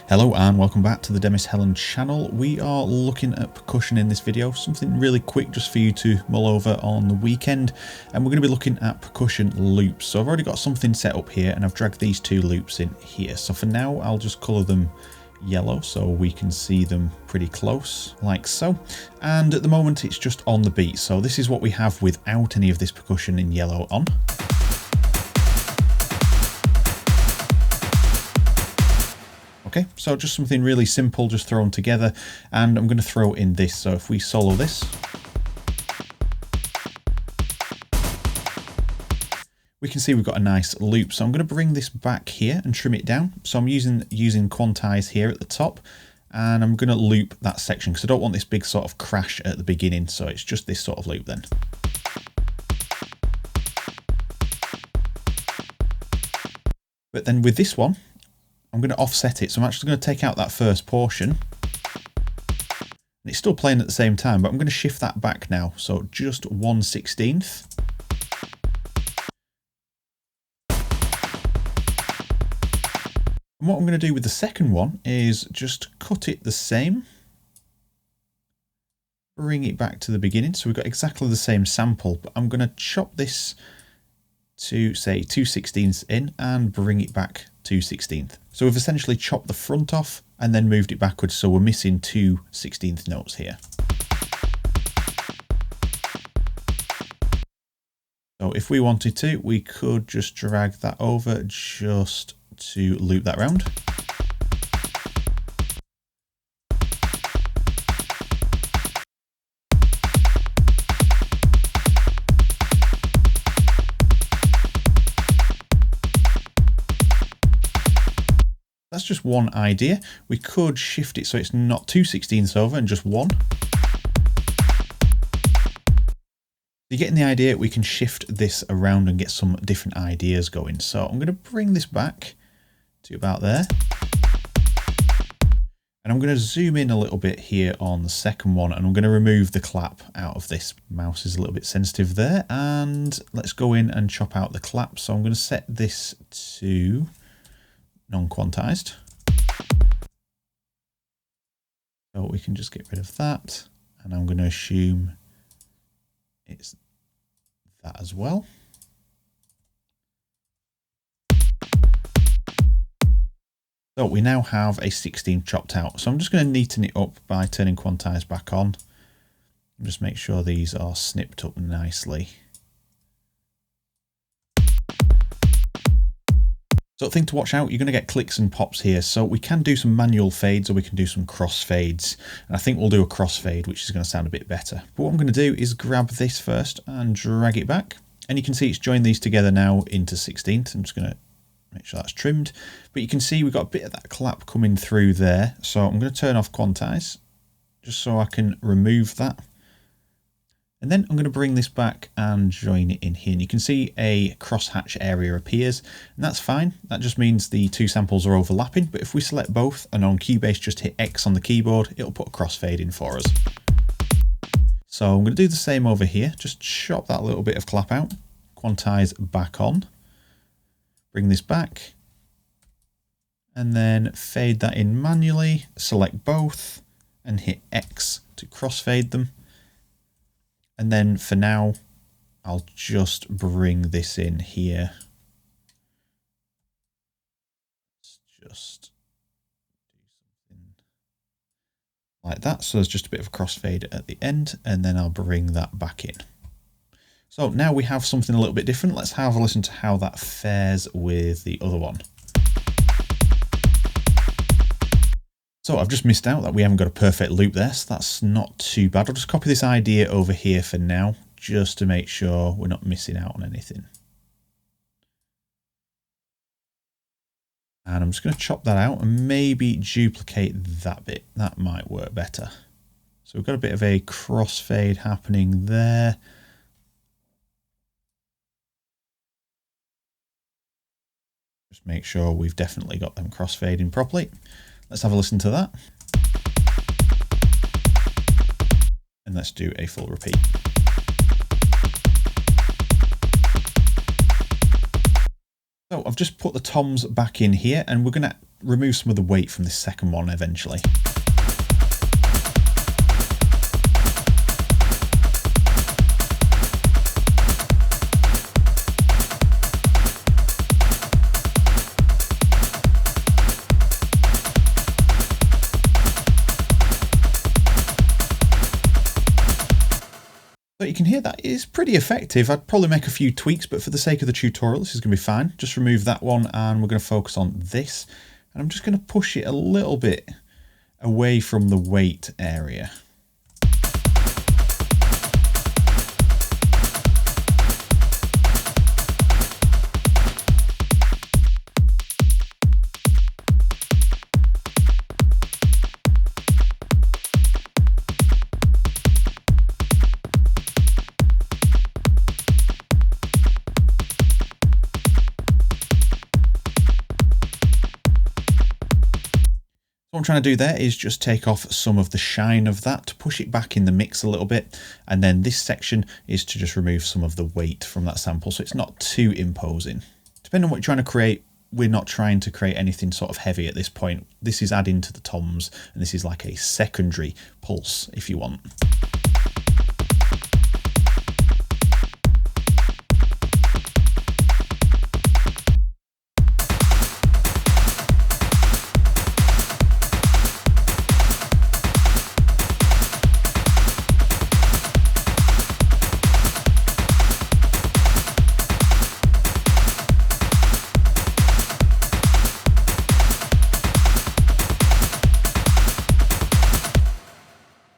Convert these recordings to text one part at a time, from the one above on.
Hello and welcome back to the Demis Hellen channel. We are looking at percussion in this video, something really quick just for you to mull over on the weekend, and we're going to be looking at percussion loops. So I've already got something set up here and I've dragged these two loops in here. So for now I'll just colour them yellow so we can see them pretty close, like so. And at the moment it's just on the beat, so this is what we have without any of this percussion in yellow on. Okay, so just something really simple, just thrown together, and I'm going to throw in this. So if we solo this, we can see we've got a nice loop. So I'm going to bring this back here and trim it down. So I'm using quantize here at the top, and I'm going to loop that section because I don't want this big sort of crash at the beginning. So it's just this sort of loop then. But then with this one, I'm going to offset it. So I'm actually going to take out that first portion. And it's still playing at the same time, but I'm going to shift that back now. So just 1/16. And what I'm going to do with the second one is just cut it the same. Bring it back to the beginning. So we've got exactly the same sample, but I'm going to chop this to say 2/16 in and bring it back 2/16. So we've essentially chopped the front off and then moved it backwards, so we're missing 2/16 notes here. So if we wanted to, we could just drag that over just to loop that round. That's just one idea. We could shift it so it's not 2/16 over and just 1. You're getting the idea. We can shift this around and get some different ideas going. So I'm going to bring this back to about there. And I'm going to zoom in a little bit here on the second one, and I'm going to remove the clap out of this. Mouse is a little bit sensitive there. And let's go in and chop out the clap. So I'm going to set this to non-quantized. So we can just get rid of that, and I'm going to assume it's that as well. So we now have a 16 chopped out. So I'm just going to neaten it up by turning quantize back on. Just make sure these are snipped up nicely. So thing to watch out, you're going to get clicks and pops here. So we can do some manual fades or we can do some cross fades. And I think we'll do a cross fade, which is going to sound a bit better. But what I'm going to do is grab this first and drag it back. And you can see it's joined these together now into 16th. I'm just going to make sure that's trimmed. But you can see we've got a bit of that clap coming through there. So I'm going to turn off quantize just so I can remove that. And then I'm going to bring this back and join it in here. And you can see a crosshatch area appears, and that's fine. That just means the two samples are overlapping. But if we select both and on Cubase just hit X on the keyboard, it'll put a crossfade in for us. So I'm going to do the same over here. Just chop that little bit of clap out, quantize back on, bring this back, and then fade that in manually. Select both and hit X to crossfade them. And then for now, I'll just bring this in here. Let's just do something like that. So there's just a bit of a crossfade at the end, and then I'll bring that back in. So now we have something a little bit different. Let's have a listen to how that fares with the other one. So I've just missed out that we haven't got a perfect loop there, so that's not too bad. I'll just copy this idea over here for now, just to make sure we're not missing out on anything. And I'm just going to chop that out and maybe duplicate that bit. That might work better. So we've got a bit of a crossfade happening there. Just make sure we've definitely got them crossfading properly. Let's have a listen to that. And let's do a full repeat. So I've just put the toms back in here, and we're going to remove some of the weight from this second one eventually. So you can hear that is pretty effective. I'd probably make a few tweaks, but for the sake of the tutorial, this is going to be fine. Just remove that one, and we're going to focus on this. And I'm just going to push it a little bit away from the weight area. What I'm trying to do there is just take off some of the shine of that to push it back in the mix a little bit, and then this section is to just remove some of the weight from that sample so it's not too imposing. Depending on what you're trying to create, we're not trying to create anything sort of heavy at this point. This is adding to the toms, and this is like a secondary pulse if you want.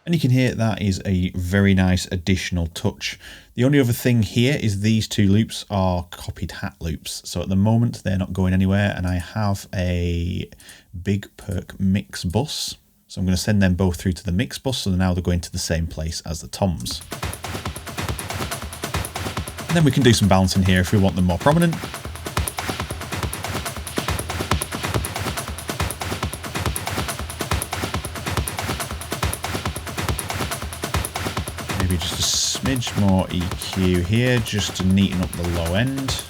And you can hear that is a very nice additional touch. The only other thing here is these two loops are copied hat loops. So at the moment they're not going anywhere, and I have a big perk mix bus. So I'm going to send them both through to the mix bus, so now they're going to the same place as the toms. And then we can do some balancing here if we want them more prominent. Maybe just a smidge more EQ here, just to neaten up the low end.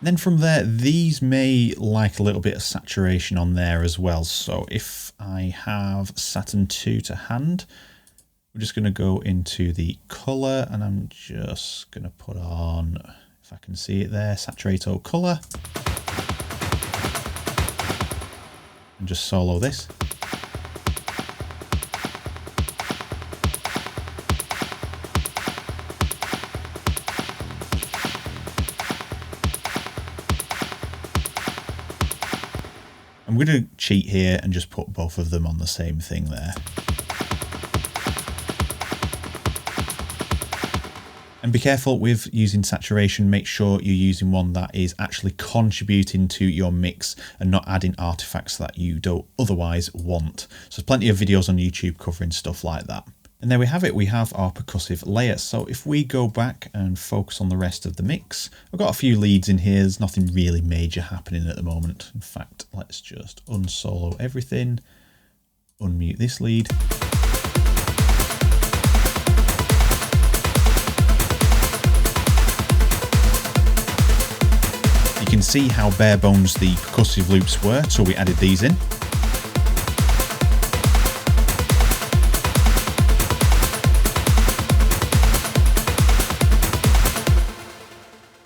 Then from there, these may like a little bit of saturation on there as well. So if I have Saturn 2 to hand, we're just going to go into the colour, and I'm just going to put on, if I can see it there, Saturato colour. And just solo this. I'm going to cheat here and just put both of them on the same thing there. And be careful with using saturation. Make sure you're using one that is actually contributing to your mix and not adding artifacts that you don't otherwise want. So there's plenty of videos on YouTube covering stuff like that. And there we have it, we have our percussive layer. So if we go back and focus on the rest of the mix, I've got a few leads in here, there's nothing really major happening at the moment. In fact, let's just unsolo everything, unmute this lead. You can see how bare bones the percussive loops were, so we added these in.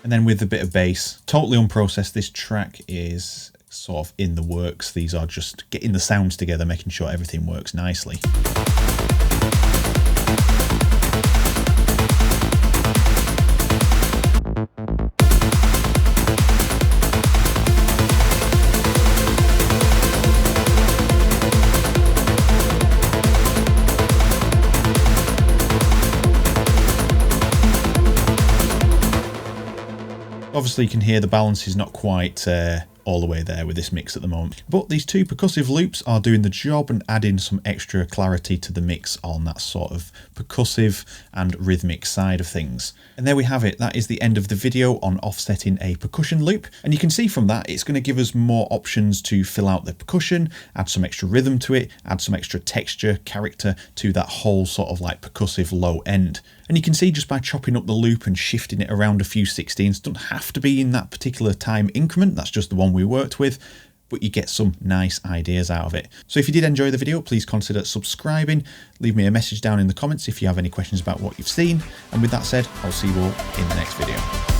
And then with a bit of bass, totally unprocessed, this track is sort of in the works. These are just getting the sounds together, making sure everything works nicely. Obviously you can hear the balance is not quite all the way there with this mix at the moment. But these two percussive loops are doing the job and adding some extra clarity to the mix on that sort of percussive and rhythmic side of things. And there we have it. That is the end of the video on offsetting a percussion loop. And you can see from that, it's going to give us more options to fill out the percussion, add some extra rhythm to it, add some extra texture, character to that whole sort of like percussive low end. And you can see just by chopping up the loop and shifting it around a few 16ths, doesn't have to be in that particular time increment, that's just the one we worked with, but you get some nice ideas out of it. So if you did enjoy the video, please consider subscribing, leave me a message down in the comments if you have any questions about what you've seen, and with that said, I'll see you all in the next video.